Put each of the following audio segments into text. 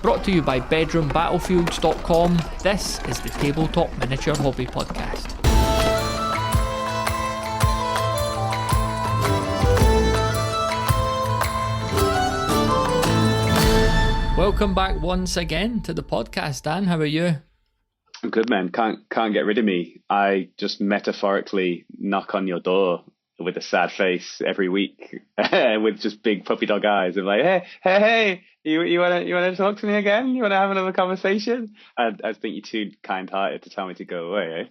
Brought to you by bedroombattlefields.com. This is the Tabletop Miniature Hobby Podcast. Welcome back once again to the podcast, Dan. How are you? I'm good, man. Can't get rid of me. I just metaphorically knock on your door with a sad face every week, with just big puppy dog eyes. I'm like, hey, you wanna talk to me again? You wanna have another conversation? I think you're too kind-hearted to tell me to go away, eh?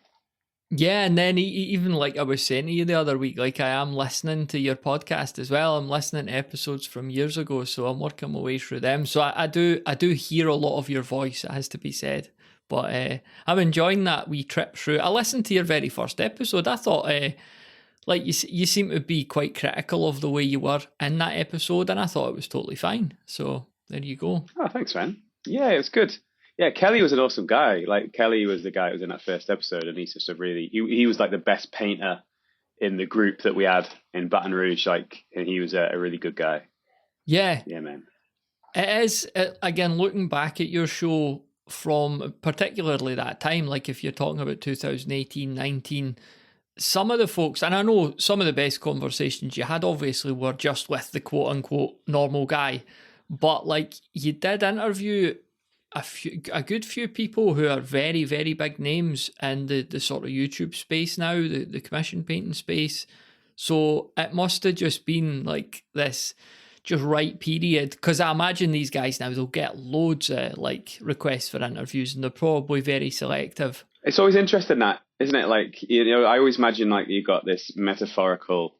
Yeah, and then even like I was saying to you the other week, like I am listening to your podcast as well. I'm listening to episodes from years ago, so I'm working my way through them. So I do hear a lot of your voice, it has to be said. But I'm enjoying that wee trip through. I listened to your very first episode. I thought, like you seem to be quite critical of the way you were in that episode, and I thought it was totally fine. So there you go. Oh, thanks, man. Yeah, it was good. Yeah, Kelly was an awesome guy. Like Kelly was the guy who was in that first episode, and he's just a really he was like the best painter in the group that we had in Baton Rouge. Like, and he was a really good guy. Yeah, man. It is again looking back at your show from particularly that time. Like if you're talking about 2018, 19, some of the folks, and I know some of the best conversations you had obviously were just with the quote unquote normal guy, but like you did interview a good few people who are very, very big names in the sort of YouTube space now, the commission painting space. So it must have just been like this just right period, because I imagine these guys now, they'll get loads of like requests for interviews and they're probably very selective. It's always interesting that, isn't it? Like, you know, I always imagine like you've got this metaphorical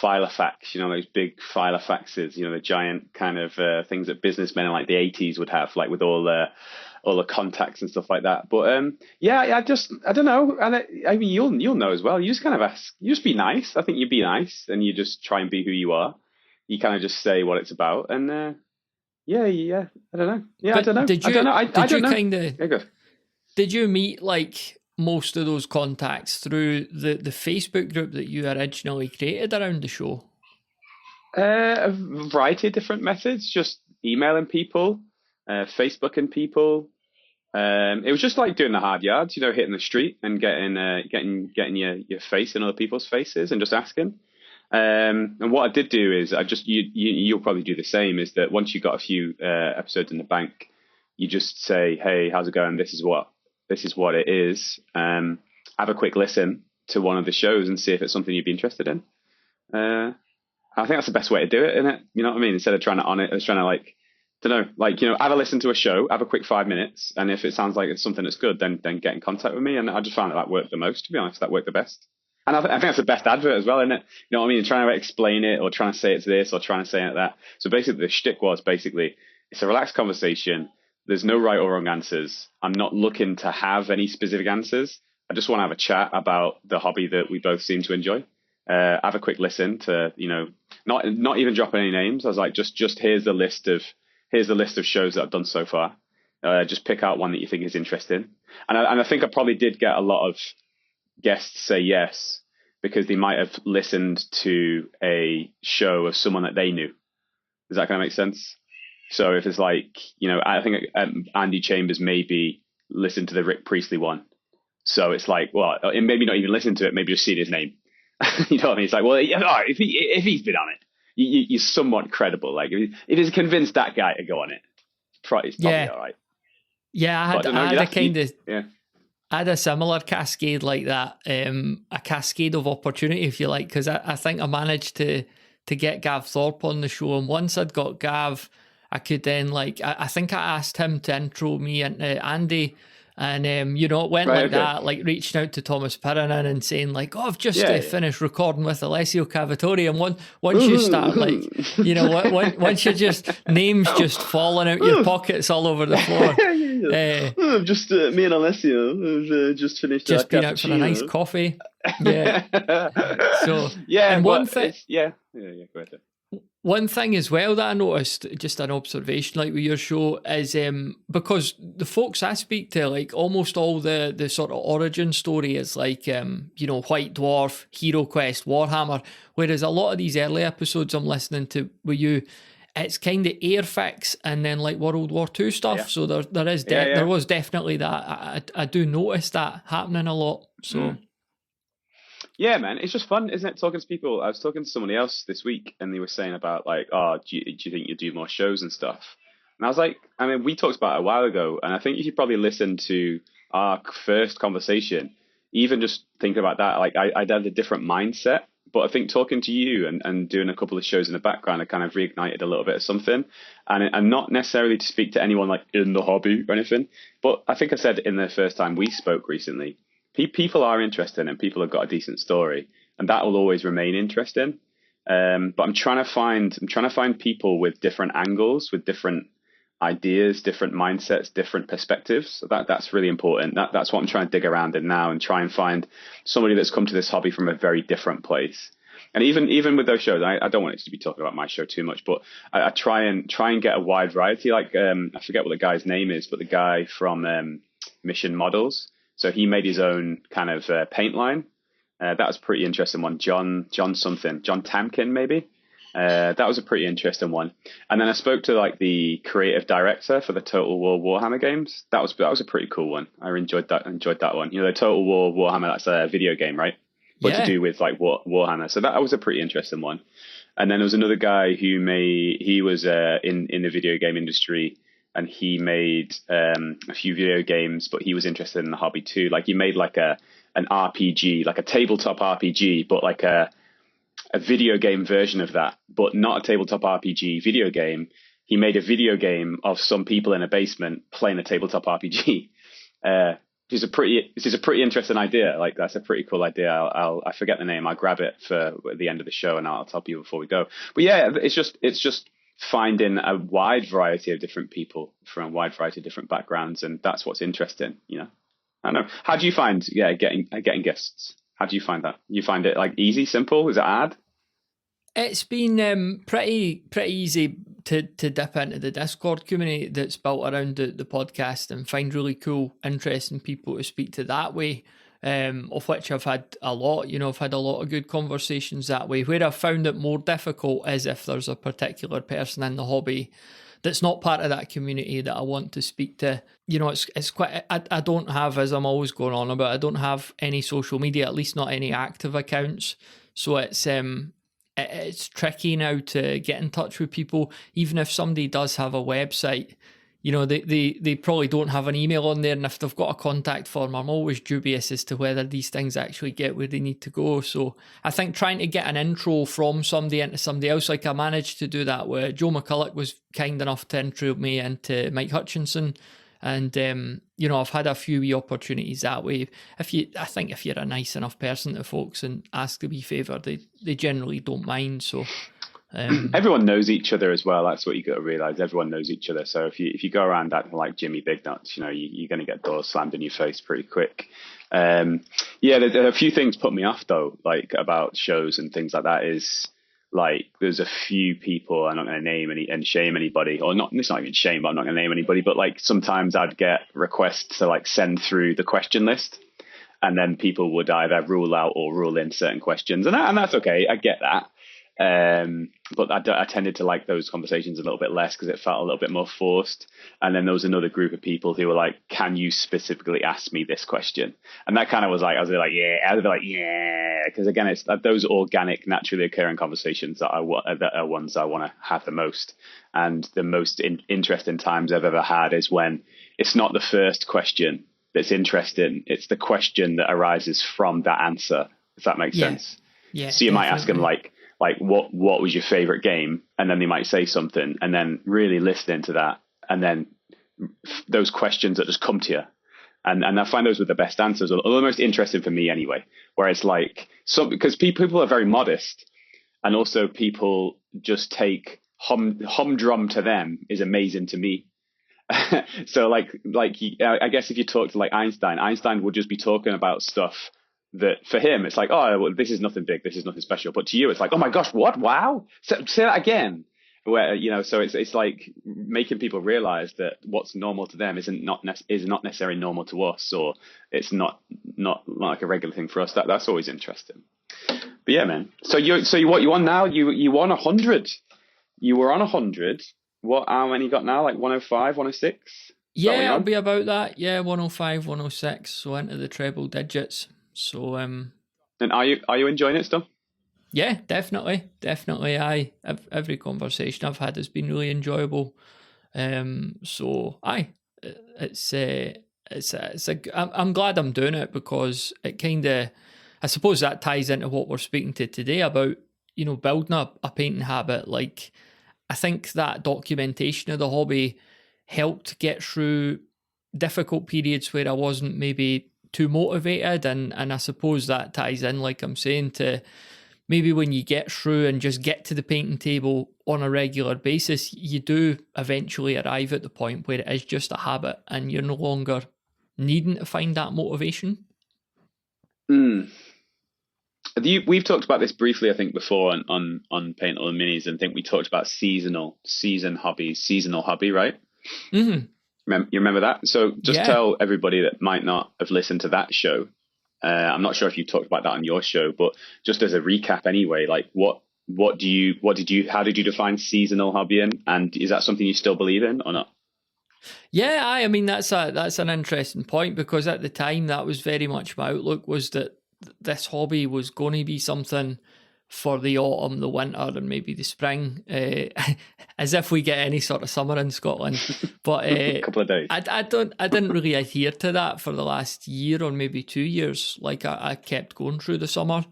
filofax, you know, those big filofaxes, you know, the giant kind of things that businessmen in like the 80s would have, like with all the contacts and stuff like that. But I don't know. And I mean, you'll know as well. You just kind of ask, you just be nice. I think you be nice and you just try and be who you are. You kind of just say what it's about. And I don't know. Yeah, but I don't know. Did you meet like most of those contacts through the Facebook group that you originally created around the show? A variety of different methods, just emailing people, Facebooking people. It was just like doing the hard yards, you know, hitting the street and getting your face in other people's faces and just asking. And what I did do is you'll probably do the same, is that once you got a few episodes in the bank, you just say, hey, how's it going? This is what it is. Have a quick listen to one of the shows and see if it's something you'd be interested in. I think that's the best way to do it, isn't it? You know what I mean? Instead of trying to on it, I was trying to have a listen to a show, have a quick 5 minutes, and if it sounds like it's something that's good, then get in contact with me. And I just found that worked the most, to be honest. That worked the best. And I think that's the best advert as well, isn't it? You know what I mean? Trying to explain it or trying to say it's this or trying to say it that. So basically the shtick was it's a relaxed conversation. There's no right or wrong answers. I'm not looking to have any specific answers. I just want to have a chat about the hobby that we both seem to enjoy. Have a quick listen to, you know, not even dropping any names. I was like, just here's the list of shows that I've done so far. Just pick out one that you think is interesting. And I think I probably did get a lot of guests say yes because they might have listened to a show of someone that they knew. Does that kind of make sense? So if it's like, you know, I think Andy Chambers maybe listened to the Rick Priestley one. So it's like, well, maybe not even listen to it, maybe just seen his name. You know what I mean? It's like, well, if he's been on it, you're somewhat credible. Like if he's convinced that guy to go on it, it's probably all right. Yeah, I had a similar cascade like that, a cascade of opportunity, if you like, because I think I managed to get Gav Thorpe on the show, and once I'd got Gav, I could then I think I asked him to intro me into Andy, and you know, it went that, like reaching out to Thomas Pirinen and saying like, oh, I've just finished recording with Alessio Cavatori, and once you start like, you know, once you're just names just falling out your pockets all over the floor. Just me and Alessio have just finished. Just been out for a nice coffee. Yeah. So yeah, and one thing. Go ahead. One thing as well that I noticed, just an observation like with your show, is because the folks I speak to, like almost all the sort of origin story is like, you know, White Dwarf, Hero Quest, Warhammer, whereas a lot of these early episodes I'm listening to with you, it's kind of Airfix and then like World War II stuff. Yeah. So there was definitely that. I do notice that happening a lot. So Yeah, man, it's just fun, isn't it? Talking to people. I was talking to somebody else this week, and they were saying about like, oh, do you think you do more shows and stuff? And I was like, I mean, we talked about it a while ago, and I think you should probably listen to our first conversation, even just thinking about that. Like, I had a different mindset, but I think talking to you and doing a couple of shows in the background, it kind of reignited a little bit of something, and not necessarily to speak to anyone like in the hobby or anything, but I think I said in the first time we spoke recently, people are interested and people have got a decent story, and that will always remain interesting. But I'm trying to find people with different angles, with different ideas, different mindsets, different perspectives. So that's really important. That's what I'm trying to dig around in now and try and find somebody that's come to this hobby from a very different place. And even with those shows, I don't want it to be talking about my show too much, but I try and get a wide variety. Like I forget what the guy's name is, but the guy from Mission Models. So he made his own kind of paint line. That was a pretty interesting one. John Tamkin, maybe. That was a pretty interesting one. And then I spoke to like the creative director for the Total War Warhammer games. That was a pretty cool one. I enjoyed that one. You know, the Total War Warhammer, that's a video game, right? But to do with like Warhammer. So that was a pretty interesting one. And then there was another guy he was in the video game industry, and he made a few video games, but he was interested in the hobby too. Like he made like an RPG, like a tabletop RPG, but like a video game version of that, but not a tabletop RPG video game. He made a video game of some people in a basement playing a tabletop RPG. This is a pretty interesting idea. Like that's a pretty cool idea. I forget the name. I'll grab it for the end of the show and I'll tell people before we go. But yeah, it's just finding a wide variety of different people from a wide variety of different backgrounds, and that's what's interesting. You know, I don't know. How do you find getting guests? How do you find that? You find it like easy, simple? Is it hard? it's been pretty easy to dip into the Discord community that's built around the podcast and find really cool, interesting people to speak to that way. Of which I've had a lot. You know, I've had a lot of good conversations that way. Where I've found it more difficult is if there's a particular person in the hobby that's not part of that community that I want to speak to. You know, it's quite, I don't have, as I'm always going on about, I don't have any social media, at least not any active accounts. So it's tricky now to get in touch with people. Even if somebody does have a website, you know, they probably don't have an email on there, and if they've got a contact form, I'm always dubious as to whether these things actually get where they need to go. So I think trying to get an intro from somebody into somebody else, like I managed to do that where Joe McCulloch was kind enough to intro me into Mike Hutchinson, and you know, I've had a few wee opportunities that way. I think if you're a nice enough person to folks and ask a wee favour, they generally don't mind. So. Everyone knows each other as well. That's what you got to realize. Everyone knows each other. So if you go around acting like Jimmy Big Nuts, you know, you're going to get doors slammed in your face pretty quick. Yeah, there are a few things put me off though, like about shows and things like that. Is like there's a few people, I'm not going to name any and shame anybody, or not. It's not even shame, but I'm not going to name anybody. But like sometimes I'd get requests to like send through the question list, and then people would either rule out or rule in certain questions, and that's okay. I get that. But I tended to like those conversations a little bit less because it felt a little bit more forced. And then there was another group of people who were like, "Can you specifically ask me this question?" And that kind of was like, I was like, yeah, because again, it's those organic, naturally occurring conversations that are ones I want to have the most. And the most interesting times I've ever had is when it's not the first question that's interesting; it's the question that arises from that answer. If that makes sense. Yeah. So you might ask them like what was your favorite game, and then they might say something, and then really listening to that, and then those questions that just come to you, and I find those were the best answers, or the most interesting for me anyway. Where it's like because people are very modest, and also people just take humdrum to them is amazing to me. So like I guess if you talk to like Einstein would just be talking about stuff that for him it's like, oh, well, this is nothing big, this is nothing special, but to you it's like, oh my gosh, what? Wow, say that again. Where, you know, so it's like making people realize that what's normal to them is not necessarily normal to us, or it's not like a regular thing for us. That's always interesting. But yeah, man. So what you won now? You won 100. You were on 100. How many you got now? Like 105, 106? Is that what Yeah, you're I'll on? be about that. Yeah, 105, 106. So into the treble digits. So And are you enjoying it still? yeah, definitely, definitely. Every conversation I've had has been really enjoyable. So it's I'm glad I'm doing it because it kind of, I suppose that ties into what we're speaking to today about, building a painting habit. Like, I think that documentation of the hobby helped get through difficult periods where I wasn't maybe too motivated, and I suppose that ties in, like I'm saying, to maybe when you get through and just get to the painting table on a regular basis, you do eventually arrive at the point where it is just a habit and you're no longer needing to find that motivation. Mm. We've talked about this briefly, I think, before on Paint All the Minis, and I think we talked about seasonal hobby, right? Mm-hmm. You remember that? So just Yeah. tell everybody that might not have listened to that show. I'm not sure if you talked about that on your show, but just as a recap, anyway, like how did you define seasonal hobbying, and is that something you still believe in or not? Yeah, I mean that's an interesting point because at the time that was very much my outlook, was that this hobby was going to be something for the autumn, the winter, and maybe the spring, as if we get any sort of summer in Scotland. But A couple of days. I didn't really adhere to that for the last year or maybe 2 years. Like I kept going through the summer.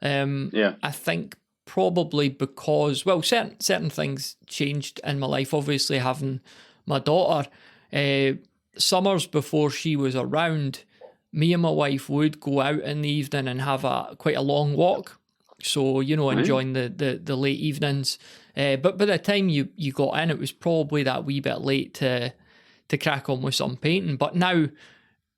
Yeah. I think probably because, well, certain things changed in my life. Obviously, having my daughter, uh, summers before she was around, me and my wife would go out in the evening and have a quite a long walk. So, Right. enjoying the late evenings. But by the time you got in, it was probably that wee bit late to crack on with some painting. But now,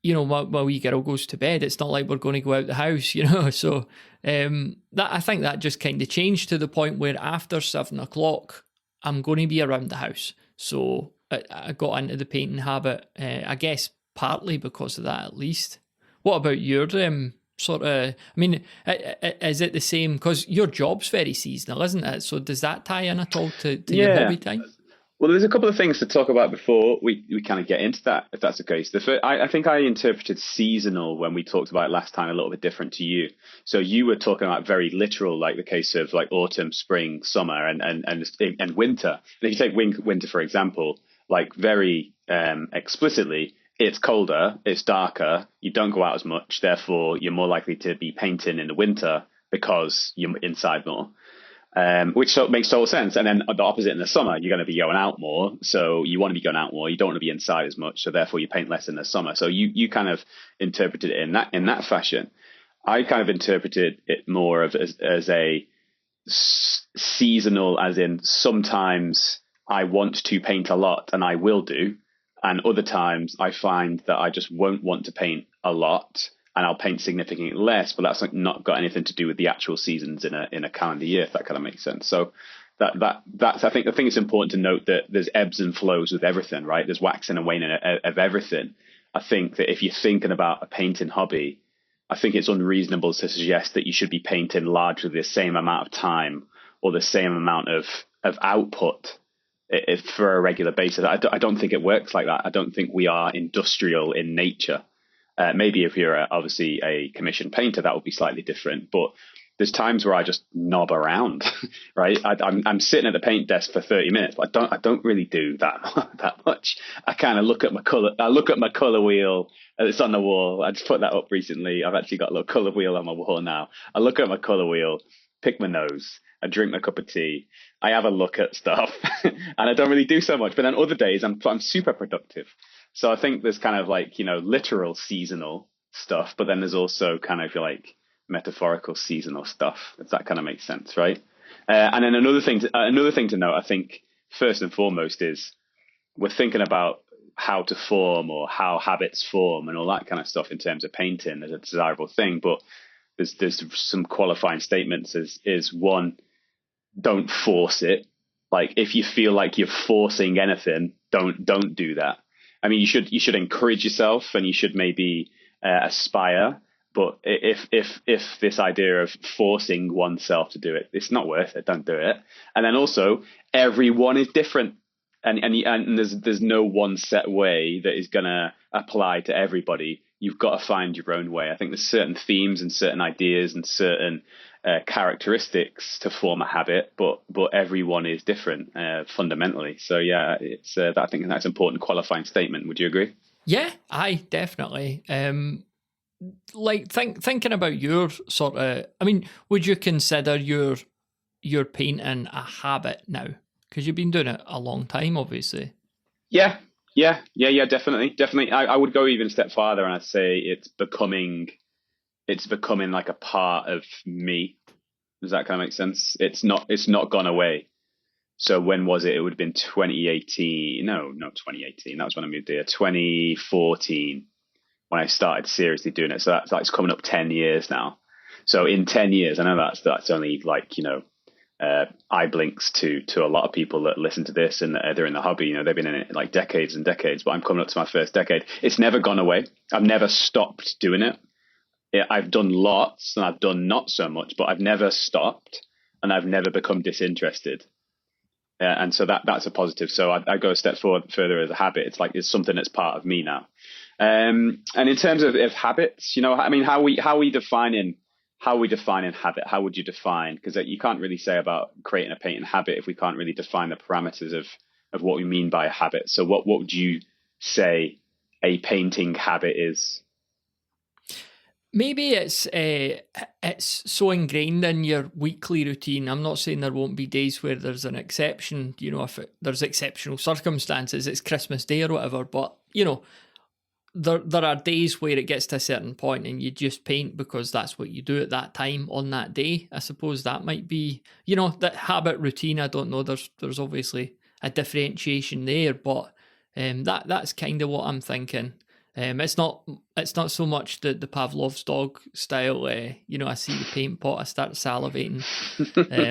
my wee girl goes to bed. It's not like we're going to go out the house, So that, I think that just kind of changed to the point where after 7 o'clock, I'm going to be around the house. So I got into the painting habit, I guess partly because of that, at least. What about your sort of? I mean, is it the same? Because your job's very seasonal, isn't it? So does that tie in at all to your Yeah. hobby time? Well, there's a couple of things to talk about before we kind of get into that, if that's the case. I think I interpreted seasonal when we talked about it last time a little bit different to you. So you were talking about very literal, like the case of like autumn, spring, summer, and winter. And if you take winter, for example, like very explicitly, it's colder, it's darker, you don't go out as much, therefore you're more likely to be painting in the winter because you're inside more, which makes total sense. And then the opposite in the summer, you're going to be going out more. So you want to be going out more. You don't want to be inside as much. So therefore you paint less in the summer. So you kind of interpreted it in that fashion. I kind of interpreted it more as a seasonal, as in sometimes I want to paint a lot and I will do. And other times I find that I just won't want to paint a lot and I'll paint significantly less, but that's like not got anything to do with the actual seasons in a calendar year, if that kind of makes sense. So that's I think it's important to note that there's ebbs and flows with everything, right? There's waxing and waning of everything. I think that if you're thinking about a painting hobby, I think it's unreasonable to suggest that you should be painting largely the same amount of time or the same amount of output for a regular basis. I don't think it works like that. I don't think we are industrial in nature. Maybe if you're obviously a commissioned painter, that would be slightly different. But there's times where I just knob around, right? I'm sitting at the paint desk for 30 minutes, but I don't really do that much. I kind of look at my color. I look at my color wheel. It's on the wall. I just put that up recently. I've actually got a little color wheel on my wall now. I look at my color wheel, pick my nose, I drink my cup of tea. I have a look at stuff, and I don't really do so much. But then other days, I'm super productive. So I think there's kind of like, literal seasonal stuff, but then there's also kind of like metaphorical seasonal stuff. If that kind of makes sense, right? And then another thing to note, I think first and foremost is we're thinking about how to form or how habits form and all that kind of stuff in terms of painting as a desirable thing. But there's some qualifying statements is one, don't force it. Like if you feel like you're forcing anything, don't do that. I mean, you should encourage yourself and you should maybe aspire, But if this idea of forcing oneself to do it, it's not worth it. Don't do it. And then also, everyone is different, and there's no one set way that is gonna apply to everybody. You've got to find your own way. I think there's certain themes and certain ideas and certain characteristics to form a habit, but everyone is different fundamentally. So yeah, it's I think that's an important qualifying statement. Would you agree? Yeah, I definitely. Like thinking about your sort of, I mean, would you consider your painting a habit now? Because you've been doing it a long time, obviously. Yeah, yeah, definitely. I would go even a step farther, and I'd say it's becoming like a part of me. Does that kind of make sense? It's not gone away. So when was it? It would have been 2018. No, not 2018. That was when I moved here. 2014 when I started seriously doing it. So that's like it's coming up 10 years now. So in 10 years, I know that's only like, eye blinks to a lot of people that listen to this and they're in the hobby. They've been in it like decades and decades, but I'm coming up to my first decade. It's never gone away. I've never stopped doing it. I've done lots and I've done not so much, but I've never stopped and I've never become disinterested. And so that's a positive. So I go a step further as a habit. It's like it's something that's part of me now. And in terms of habits, I mean, how we defining habit? How would you define? Because you can't really say about creating a painting habit if we can't really define the parameters of what we mean by a habit. So what would you say a painting habit is? Maybe it's so ingrained in your weekly routine. I'm not saying there won't be days where there's an exception. If there's exceptional circumstances, it's Christmas Day or whatever. But there are days where it gets to a certain point and you just paint because that's what you do at that time on that day. I suppose that might be, that habit routine. I don't know. There's obviously a differentiation there, but that's kind of what I'm thinking. It's not so much the Pavlov's dog style. I see the paint pot, I start salivating.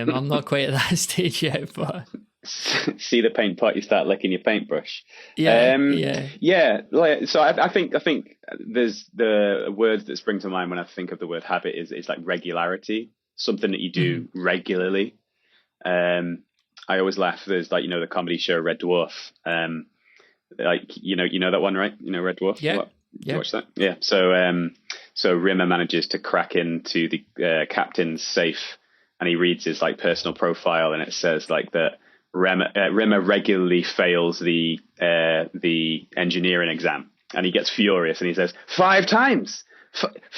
I'm not quite at that stage yet, but see the paint pot, you start licking your paintbrush. Yeah. So I think there's the words that spring to mind when I think of the word habit is like regularity, something that you do regularly. I always laugh. There's like the comedy show Red Dwarf. Like you know that one, right? Red Dwarf. Yeah. You watch that? Yeah. So Rimmer manages to crack into the captain's safe, and he reads his like personal profile, and it says like that Rimmer regularly fails the engineering exam, and he gets furious, and he says 5 times.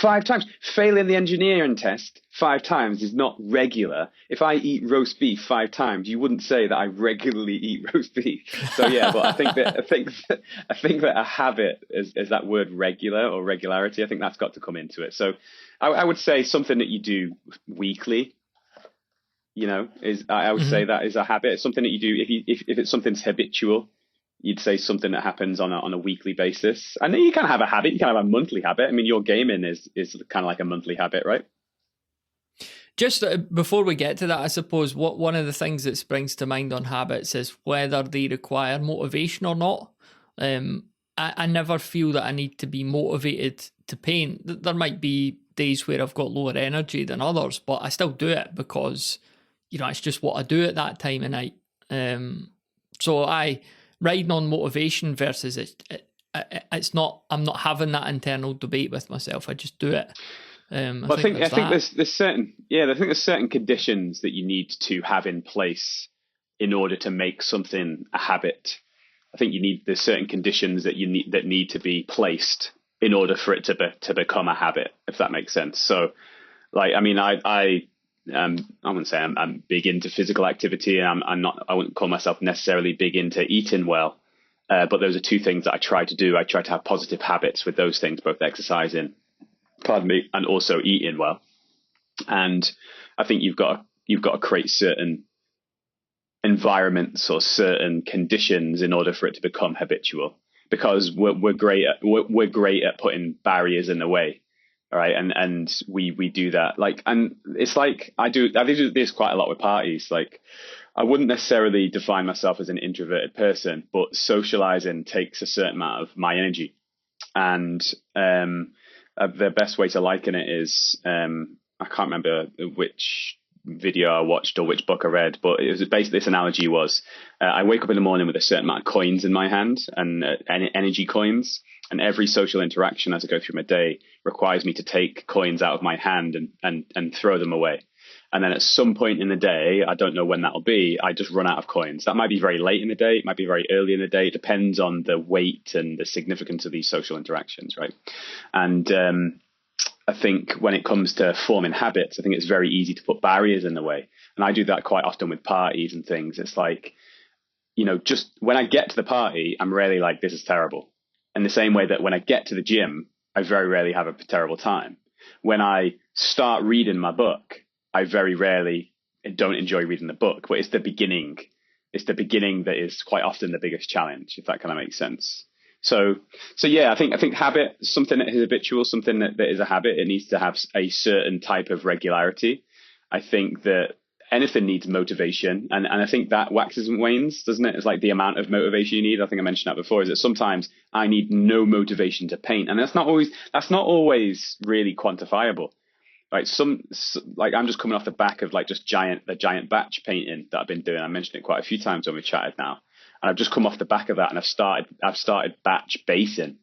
5 times failing the engineering test 5 times is not regular. If I eat roast beef 5 times, you wouldn't say that I regularly eat roast beef. So yeah, but I think that a habit is that word regular or regularity. I think that's got to come into it. So I would say something that you do weekly. I would say that is a habit. It's something that you do if it's something's habitual. You'd say something that happens on a weekly basis. And then you can have a habit. You can have a monthly habit. I mean, your gaming is kind of like a monthly habit, right? Just before we get to that, I suppose one of the things that springs to mind on habits is whether they require motivation or not. I never feel that I need to be motivated to paint. There might be days where I've got lower energy than others, but I still do it because, it's just what I do at that time of night. So riding on motivation versus it's not. I'm not having that internal debate with myself. I just do it. I think there's certain conditions that you need to have in place in order to make something a habit. I think there's certain conditions that need to be placed in order for it to become a habit, if that makes sense. So, like, I mean, I wouldn't say I'm big into physical activity, and I wouldn't call myself necessarily big into eating well. But those are two things that I try to do. I try to have positive habits with those things, both exercising, and also eating well. And I think you've got to create certain environments or certain conditions in order for it to become habitual. Because we're great at putting barriers in the way. All right. And we do that. And it's like I do this quite a lot with parties. Like, I wouldn't necessarily define myself as an introverted person, but socializing takes a certain amount of my energy. And the best way to liken it is, I can't remember which video I watched or which book I read, but it was basically, this analogy was, I wake up in the morning with a certain amount of coins in my hand, and energy coins, and every social interaction as I go through my day requires me to take coins out of my hand and throw them away. And then at some point in the day, I don't know when that'll be, I just run out of coins. That might be very late in the day, it might be very early in the day. It depends on the weight and the significance of these social interactions, right? And I think when it comes to forming habits, I think it's very easy to put barriers in the way. And I do that quite often with parties and things. It's like, just when I get to the party, I'm really like, this is terrible. In the same way that when I get to the gym, I very rarely have a terrible time. When I start reading my book, I very rarely don't enjoy reading the book, but it's the beginning. It's the beginning that is quite often the biggest challenge, if that kind of makes sense. So yeah, I think habit, something that is habitual, something that is a habit, it needs to have a certain type of regularity. I think that anything needs motivation, and I think that waxes and wanes, doesn't it? It's like the amount of motivation you need. I think I mentioned that before, is that sometimes I need no motivation to paint, and that's not always really quantifiable. Like I'm just coming off the back of like just the giant batch painting that I've been doing. I mentioned it quite a few times when we chatted now, and I've just come off the back of that, and I've started batch basing,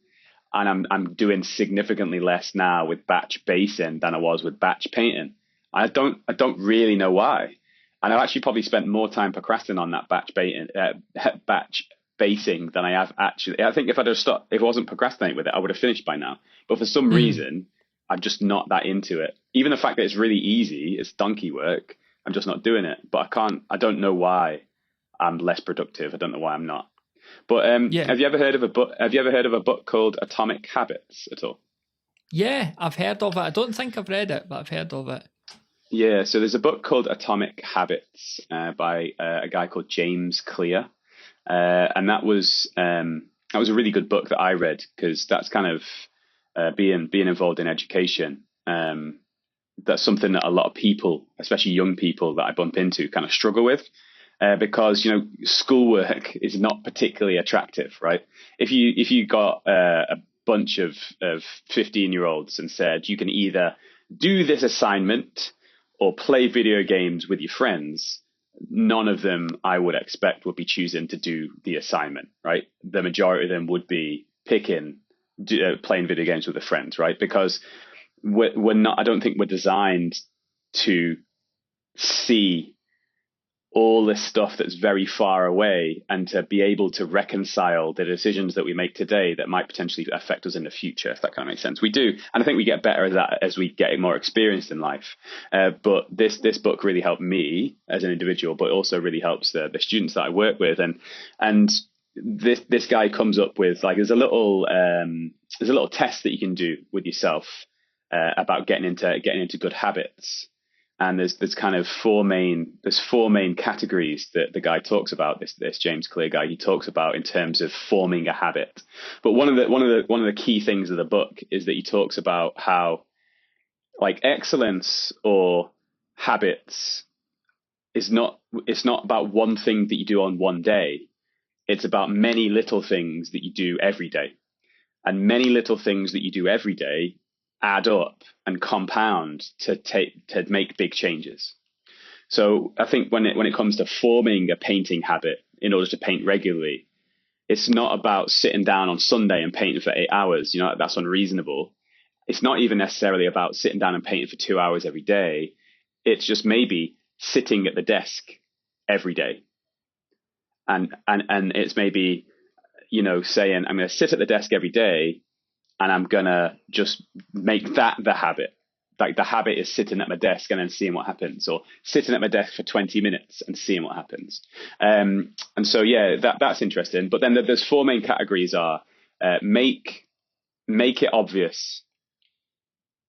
and I'm doing significantly less now with batch basing than I was with batch painting. I don't really know why, and I've actually probably spent more time procrastinating on that batch basing than I have actually. I think if I wasn't procrastinating with it, I would have finished by now. But for some reason, I'm just not that into it. Even the fact that it's really easy, it's donkey work, I'm just not doing it. But I don't know why I'm less productive. I don't know why I'm not. But have you ever heard of a book called Atomic Habits at all? Yeah, I've heard of it. I don't think I've read it, but I've heard of it. Yeah, so there's a book called Atomic Habits by a guy called James Clear. And that was a really good book that I read, because that's kind of being involved in education. That's something that a lot of people, especially young people that I bump into, kind of struggle with, because schoolwork is not particularly attractive, right? If you got a bunch of 15-year-olds and said you can either do this assignment or play video games with your friends, none of them I would expect would be choosing to do the assignment, right? The majority of them would be playing video games with their friends, right? Because we're not, I don't think we're designed to see all this stuff that's very far away, and to be able to reconcile the decisions that we make today that might potentially affect us in the future, if that kind of makes sense. We do, and I think we get better at that as we get more experienced in life. But this book really helped me as an individual, but also really helps the students that I work with. And this guy comes up with, like, there's a little test that you can do with yourself about getting into good habits. And there's kind of four main categories that the guy talks about. This James Clear guy, he talks about in terms of forming a habit. But one of the key things of the book is that he talks about how, like, excellence or habits it's not about one thing that you do on one day. It's about many little things that you do every day, and many little things that you do every day add up and compound to make big changes. So I think when it comes to forming a painting habit in order to paint regularly, it's not about sitting down on Sunday and painting for 8 hours. That's unreasonable. It's not even necessarily about sitting down and painting for 2 hours every day. It's just maybe sitting at the desk every day. And it's maybe, saying, I'm going to sit at the desk every day, and I'm going to just make that the habit. Like, the habit is sitting at my desk and then seeing what happens, or sitting at my desk for 20 minutes and seeing what happens. And so, yeah, that's interesting. But then there's four main categories are make it obvious.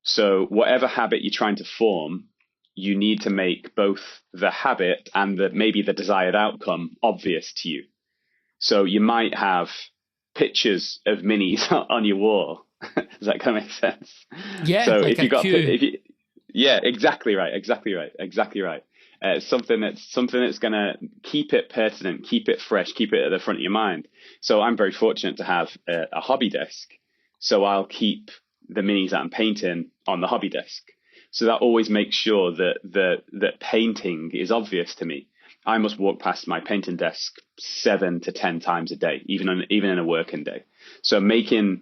So whatever habit you're trying to form, you need to make both the habit and maybe the desired outcome obvious to you. So you might have pictures of minis on your wall. Does that kind of make sense? Yeah. So like yeah, exactly right. Something that's going to keep it pertinent, keep it fresh, keep it at the front of your mind. So I'm very fortunate to have a hobby desk. So I'll keep the minis that I'm painting on the hobby desk. So that always makes sure that painting is obvious to me. I must walk past my painting desk 7 to 10 times a day, even in a working day. So making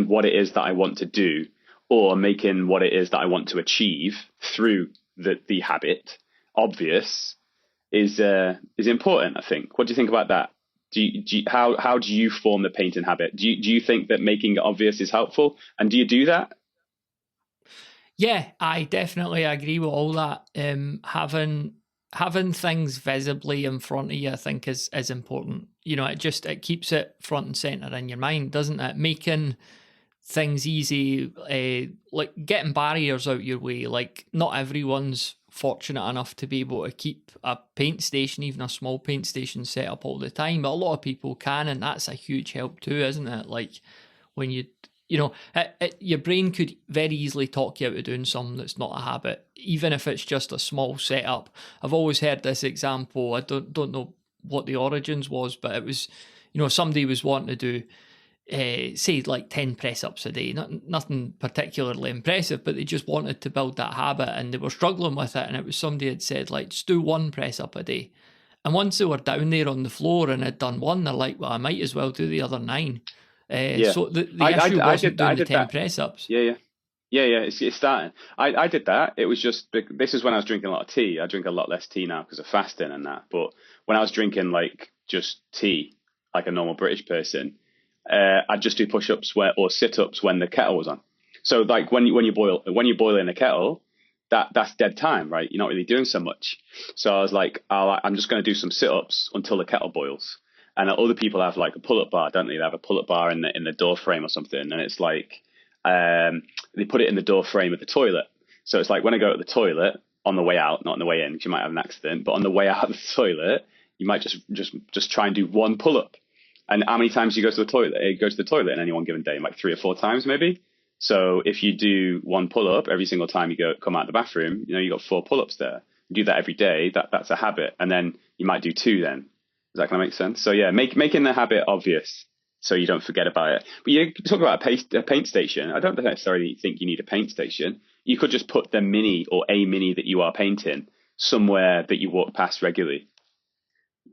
what it is that I want to do, or making what it is that I want to achieve through the habit obvious is important, I think. What do you think about that? How do you form the painting habit? Do you think that making it obvious is helpful? And do you do that? Yeah, I definitely agree with all that. Having things visibly in front of you, I think, is important. It keeps it front and center in your mind, doesn't it? Making things easy, like getting barriers out your way. Like, not everyone's fortunate enough to be able to keep a paint station, even a small paint station, set up all the time, but a lot of people can, and that's a huge help too, isn't it? Like, when your brain could very easily talk you out of doing something that's not a habit, even if it's just a small setup. I've always heard this example. I don't know what the origins was, but it was, somebody was wanting to do, say, like 10 press ups a day. Nothing particularly impressive, but they just wanted to build that habit, and they were struggling with it. And it was somebody had said, like, just do 1 press up a day. And once they were down there on the floor and had done 1, they're like, well, I might as well do the other 9. Yeah. So the issue wasn't doing the 10 press ups. Yeah. It's starting. I did that. It was just, this is when I was drinking a lot of tea. I drink a lot less tea now because of fasting and that. But when I was drinking like just tea, like a normal British person, I'd just do push-ups or sit-ups when the kettle was on. So like when you boil in a kettle, that's dead time, right? You're not really doing so much. So I was like, I'm just going to do some sit-ups until the kettle boils. And other people have like a pull-up bar, don't they? They have a pull-up bar in the door frame or something, and it's like they put it in the door frame of the toilet. So it's like when I go to the toilet on the way out, not on the way in, because you might have an accident, but on the way out of the toilet, you might just try and do 1 pull-up. And how many times do you go to the toilet? You go to the toilet in any one given day, like 3 or 4 times maybe. So if you do 1 pull-up every single time you come out of the bathroom, you got 4 pull-ups there. You do that every day. That's a habit, and then you might do 2 then. Does that kind of make sense? So yeah, making the habit obvious so you don't forget about it. But you talk about a paint station. I don't necessarily think you need a paint station. You could just put the mini or a mini that you are painting somewhere that you walk past regularly.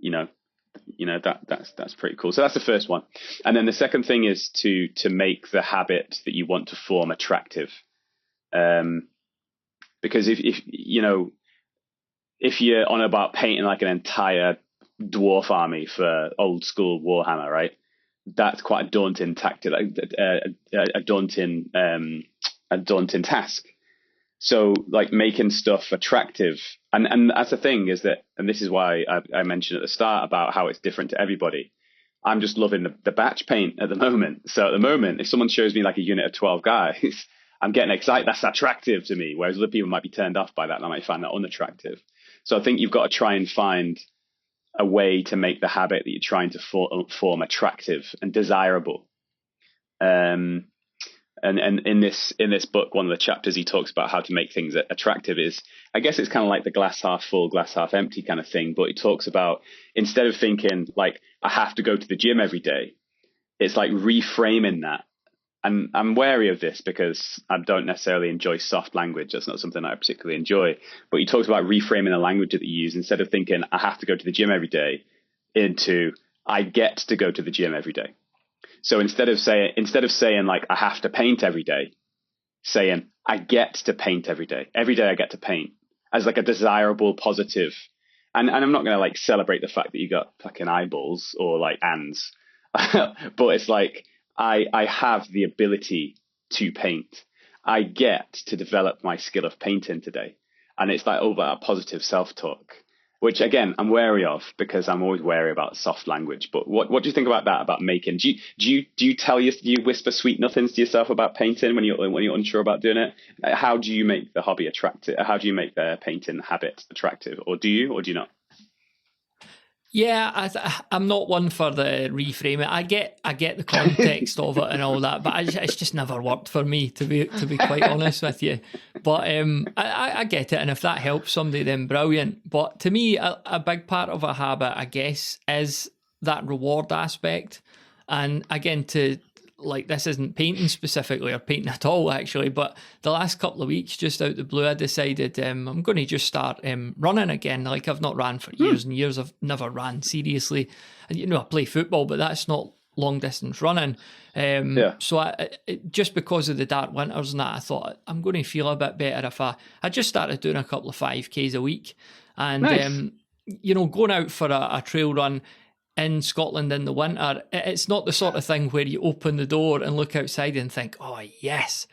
That's pretty cool. So that's the first one. And then the second thing is to make the habit that you want to form attractive. Because if you're on about painting like an entire dwarf army for old school Warhammer, right? That's quite a daunting tactic, a daunting task. So like making stuff attractive, and that's the thing is that, and this is why I mentioned at the start about how it's different to everybody. I'm just loving the batch paint at the moment. So at the moment, if someone shows me like a unit of 12 guys, I'm getting excited. That's attractive to me. Whereas other people might be turned off by that, and I might find that unattractive. So I think you've got to try and find a way to make the habit that you're trying to form attractive and desirable. And in this book, one of the chapters he talks about how to make things attractive is, I guess it's kind of like the glass half full, glass half empty kind of thing. But he talks about, instead of thinking like I have to go to the gym every day, it's like reframing that. And I'm wary of this because I don't necessarily enjoy soft language. That's not something I particularly enjoy. But he talks about reframing the language that you use, instead of thinking I have to go to the gym every day, into I get to go to the gym every day. So instead of saying like I have to paint every day, saying I get to paint every day. Every day I get to paint, as like a desirable, positive. And I'm not going to like celebrate the fact that you got fucking eyeballs or like ands, but it's like I have the ability to paint. I get to develop my skill of painting today. And it's like all that positive self-talk, which again, I'm wary of because I'm always wary about soft language. But what do you think about that, about making? Do you whisper sweet nothings to yourself about painting when you're unsure about doing it? How do you make the hobby attractive? How do you make the painting habit attractive? Or do you not? Yeah, I'm not one for the reframing. I get the context of it and all that, but it's just never worked for me, to be quite honest with you. But I get it, and if that helps somebody, then brilliant. But to me, a big part of a habit, I guess, is that reward aspect. And again, to like this isn't painting specifically or painting at all actually, but the last couple of weeks, just out the blue, I decided I'm going to just start running again. Like I've not ran for years and years. I've never ran seriously. And I play football, but that's not long distance running. So just because of the dark winters and that, I thought I'm going to feel a bit better if I just started doing a couple of 5Ks a week. And Nice. going out for a trail run in Scotland in the winter, it's not the sort of thing where you open the door and look outside and think, oh yes.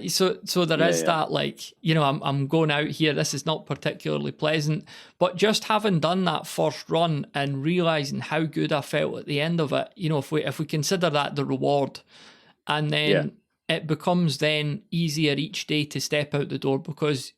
So there is that, like, I'm going out here, this is not particularly pleasant, but just having done that first run and realising how good I felt at the end of it, if we consider that the reward, and then it becomes then easier each day to step out the door because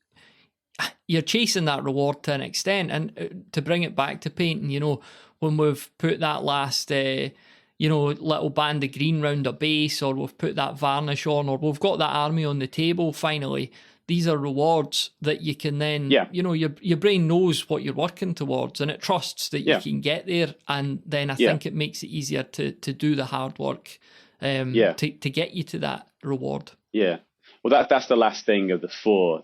you're chasing that reward to an extent. And to bring it back to painting, when we've put that last little band of green round a base, or we've put that varnish on, or we've got that army on the table finally, these are rewards that you can then, your brain knows what you're working towards, and it trusts that you can get there. And then I think it makes it easier to do the hard work to get you to that reward. Yeah. Well, that's the last thing of the 4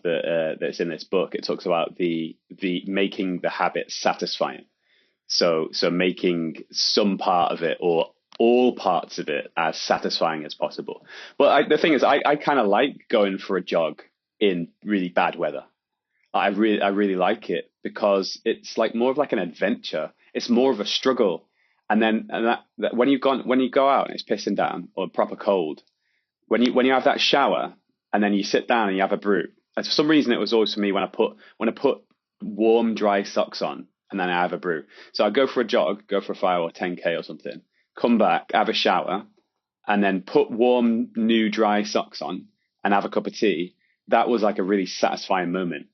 that's in this book. It talks about the making the habit satisfying. So making some part of it or all parts of it as satisfying as possible. But the thing is, I kind of like going for a jog in really bad weather. I really like it because it's like more of like an adventure. It's more of a struggle. And that when you go out and it's pissing down or proper cold, when you have that shower and then you sit down and you have a brew. And for some reason, it was always for me when I put warm, dry socks on and then I have a brew. So I go for a jog, go for a 5 or 10K or something, come back, have a shower, and then put warm, new, dry socks on and have a cup of tea. That was like a really satisfying moment.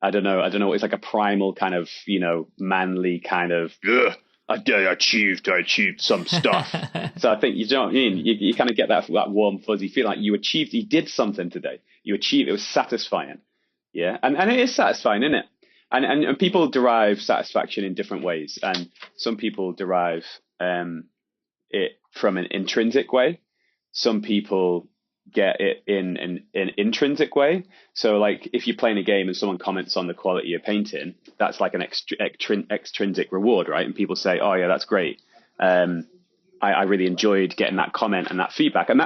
I don't know. It's like a primal kind of, manly kind of, I achieved some stuff. So I think, you kind of get that warm, fuzzy feel like you did something today. It was satisfying. Yeah. And it is satisfying, isn't it? And people derive satisfaction in different ways. And some people derive it from an intrinsic way. Some people get it in an intrinsic way. So like if you're playing a game and someone comments on the quality of painting, that's like an extrinsic reward, right? And people say, oh yeah, that's great. I really enjoyed getting that comment and that feedback. And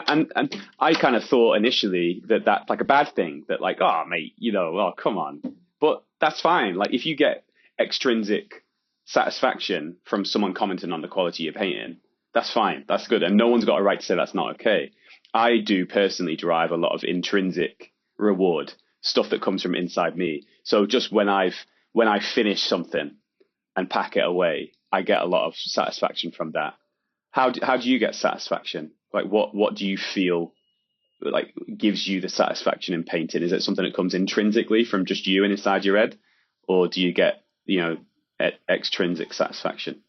I kind of thought initially that that's like a bad thing, that like, oh mate, oh come on. But that's fine. Like if you get extrinsic satisfaction from someone commenting on the quality of painting, that's fine. That's good. And no one's got a right to say that's not okay. I do personally derive a lot of intrinsic reward, stuff that comes from inside me. So just when I finish something and pack it away, I get a lot of satisfaction from that. How do you get satisfaction? Like what do you feel like gives you the satisfaction in painting? Is it something that comes intrinsically from just you and inside your head, or do you get extrinsic satisfaction?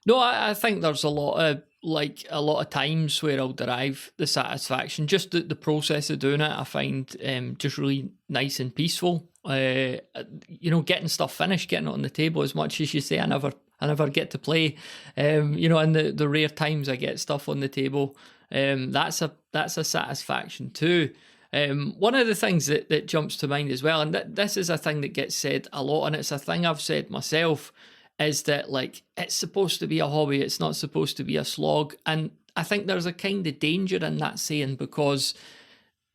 No, I think there's a lot of times where I'll derive the satisfaction. Just the process of doing it, I find just really nice and peaceful. Getting stuff finished, getting it on the table. As much as you say, I never get to play. And the rare times I get stuff on the table, that's a satisfaction too. One of the things that jumps to mind as well, and this is a thing that gets said a lot, and it's a thing I've said myself, is that like it's supposed to be a hobby, it's not supposed to be a slog. And I think there's a kind of danger in that saying, because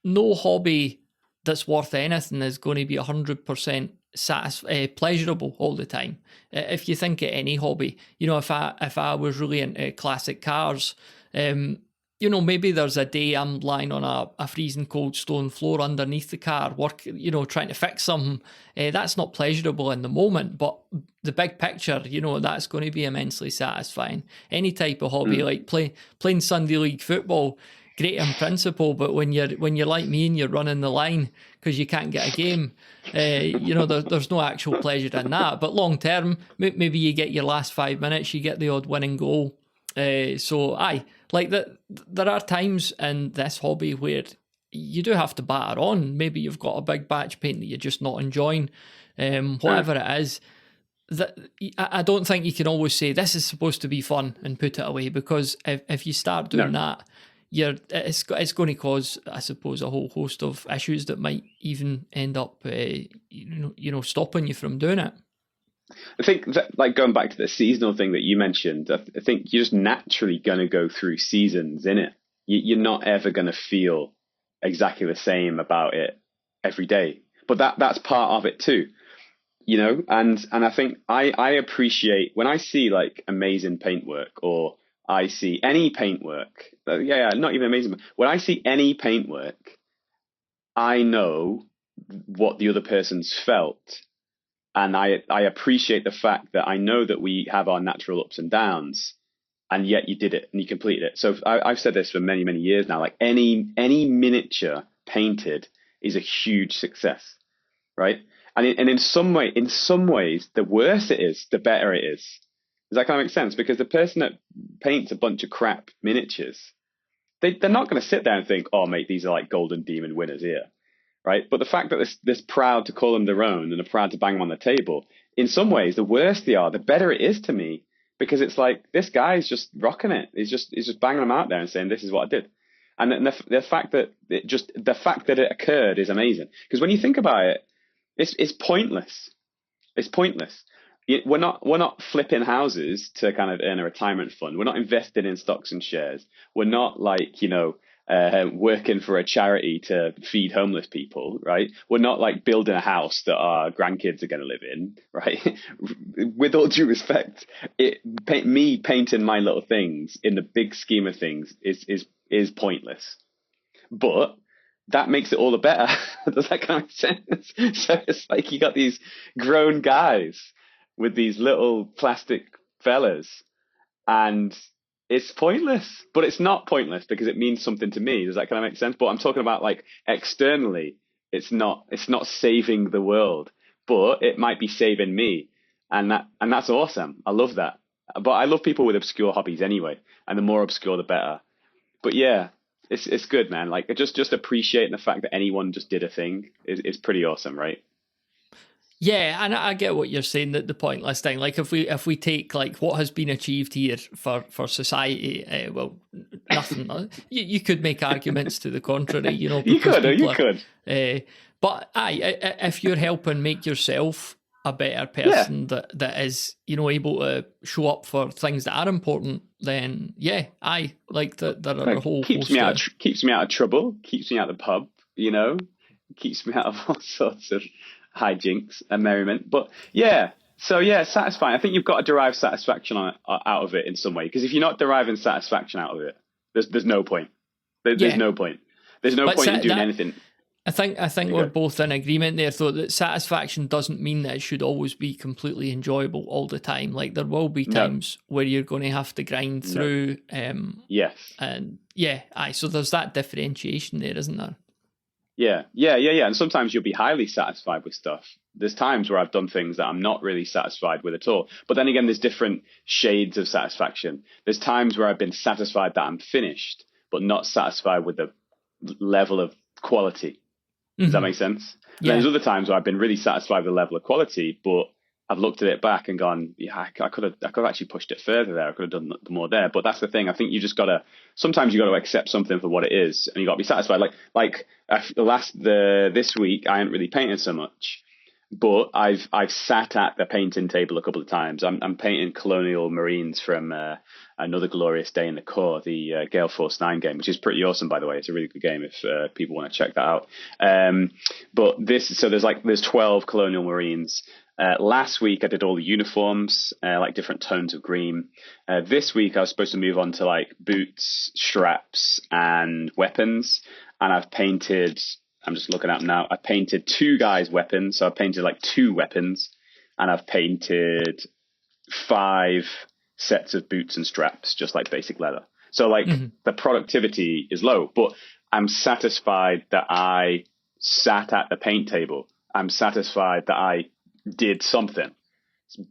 no hobby that's worth anything is going to be 100% pleasurable all the time. If you think of any hobby, if I was really into classic cars, maybe there's a day I'm lying on a freezing cold stone floor underneath the car, trying to fix something. That's not pleasurable in the moment, but the big picture, that's going to be immensely satisfying. Any type of hobby, like playing Sunday league football, great in principle, but when you're like me and you're running the line because you can't get a game, there's no actual pleasure in that. But long term, maybe you get your last 5 minutes, you get the odd winning goal. There are times in this hobby where you do have to batter on. Maybe you've got a big batch paint that you're just not enjoying, whatever it is. That I don't think you can always say this is supposed to be fun and put it away, because if you start doing that, it's going to cause, I suppose, a whole host of issues that might even end up, stopping you from doing it. I think that, like going back to the seasonal thing that you mentioned, I think you're just naturally going to go through seasons in it. You're not ever going to feel exactly the same about it every day, but that's part of it too, And I think I appreciate when I see like amazing paintwork, or I see any paintwork. Not even amazing. When I see any paintwork, I know what the other person's felt. And I appreciate the fact that I know that we have our natural ups and downs, and yet you did it and you completed it. So I've said this for many, many years now, like any miniature painted is a huge success, right? And in some ways, the worse it is, the better it is. Does that kind of make sense? Because the person that paints a bunch of crap miniatures, they're not going to sit there and think, oh, mate, these are like golden demon winners here. Right. But the fact that this proud to call them their own and are proud to bang them on the table, in some ways, the worse they are, the better it is to me, because it's like this guy's just rocking it. He's just banging them out there and saying, this is what I did. And the fact that it occurred is amazing. Because when you think about it, it's pointless. It's pointless. We're not flipping houses to kind of earn a retirement fund. We're not invested in stocks and shares. We're not like, working for a charity to feed homeless people, right? We're not like building a house that our grandkids are going to live in, right? With all due respect, me painting my little things in the big scheme of things is pointless. But that makes it all the better. Does that kind of make sense? So it's like you got these grown guys with these little plastic fellas, and it's pointless, but it's not pointless because it means something to me. Does that kind of make sense? But I'm talking about like externally, it's not saving the world, but it might be saving me. And that's awesome. I love that. But I love people with obscure hobbies anyway. And the more obscure, the better. But yeah, it's good, man. Like just appreciating the fact that anyone just did a thing is pretty awesome, right? Yeah, and I get what you're saying, that the pointless thing. Like if we take like what has been achieved here for society, nothing. You could make arguments to the contrary, You could. But if you're helping make yourself a better person, that is, able to show up for things that are important, then I like that. There are a whole keeps me out of trouble, keeps me out of the pub, keeps me out of all sorts of hijinks and merriment. But satisfying. I think you've got to derive satisfaction out of it in some way, because if you're not deriving satisfaction out of it, there's no point. There's no point. There's no point in doing anything. I think we're both in agreement there, though, that satisfaction doesn't mean that it should always be completely enjoyable all the time. Like there will be times where you're going to have to grind through. Yes. And so there's that differentiation there, isn't there? Yeah. And sometimes you'll be highly satisfied with stuff. There's times where I've done things that I'm not really satisfied with at all. But then again, there's different shades of satisfaction. There's times where I've been satisfied that I'm finished, but not satisfied with the level of quality. Does that make sense? Yeah. There's other times where I've been really satisfied with the level of quality, but I've looked at it back and gone, I could have actually pushed it further there. I could have done more there. But that's the thing. I think sometimes you got to accept something for what it is, and you got to be satisfied. This week I haven't really painted so much, but I've sat at the painting table a couple of times. I'm painting Colonial Marines from Another Glorious Day in the Corps, the Gale Force 9 game, which is pretty awesome, by the way. It's a really good game if people want to check that out. But there's 12 Colonial Marines. Last week I did all the uniforms, like different tones of green. This week I was supposed to move on to like boots, straps, and weapons. And I've painted, I'm just looking up now, I painted 2 guys' weapons. So I painted like 2 weapons, and I've painted 5 sets of boots and straps, just like basic leather. So like the productivity is low, but I'm satisfied that I sat at the paint table. I'm satisfied that I did something,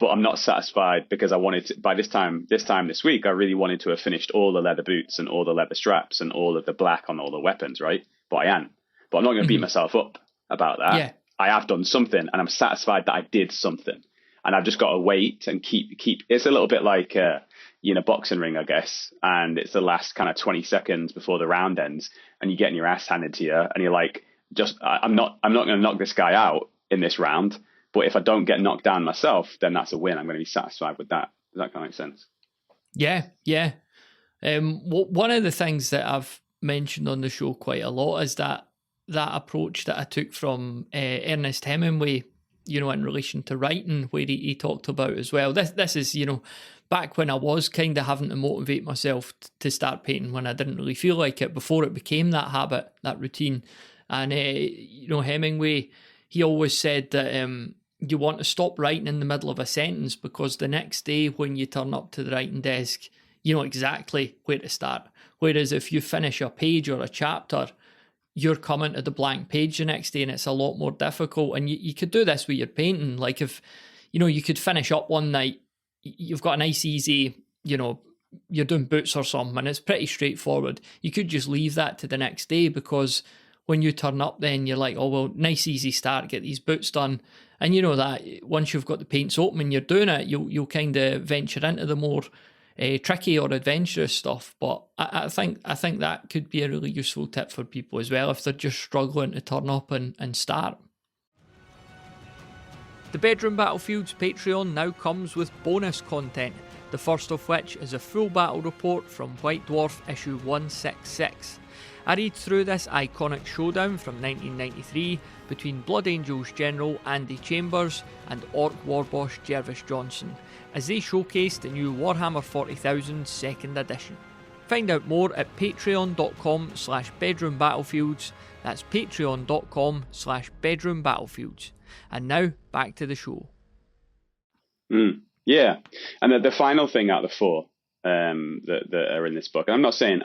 but I'm not satisfied because I wanted to, by this time this week, I really wanted to have finished all the leather boots and all the leather straps and all of the black on all the weapons, right? But I am. But I'm not going to beat myself up about that. Yeah. I have done something, and I'm satisfied that I did something. And I've just got to wait and keep. It's a little bit like, you're in a boxing ring, I guess, and it's the last kind of 20 seconds before the round ends, and you're getting your ass handed to you, and you're like, I'm not going to knock this guy out in this round, but if I don't get knocked down myself, then that's a win. I'm going to be satisfied with that. Does that kind of make sense? Yeah. One of the things that I've mentioned on the show quite a lot is that approach that I took from Ernest Hemingway, in relation to writing, where he talked about as well. This is, back when I was kind of having to motivate myself to start painting when I didn't really feel like it, before it became that habit, that routine. And, Hemingway, he always said that you want to stop writing in the middle of a sentence, because the next day when you turn up to the writing desk, you know exactly where to start. Whereas if you finish a page or a chapter, you're coming to the blank page the next day, and it's a lot more difficult. And you could do this with your painting. Like if, you could finish up one night, you've got a nice easy, you're doing boots or something, and it's pretty straightforward. You could just leave that to the next day, because when you turn up, then you're like, oh, well, nice easy start, get these boots done. And you know that once you've got the paints open and you're doing it, you'll kind of venture into the more tricky or adventurous stuff. But I think that could be a really useful tip for people as well, if they're just struggling to turn up and start. The Bedroom Battlefields Patreon now comes with bonus content, the first of which is a full battle report from White Dwarf issue 166. I read through this iconic showdown from 1993 between Blood Angels General Andy Chambers and Orc Warboss Jervis Johnson, as they showcase the new Warhammer 40,000 2nd edition. Find out more at patreon.com/bedroombattlefields. That's patreon.com/bedroombattlefields. And now, back to the show. Yeah, and the final thing out of the four that are in this book, and I'm not saying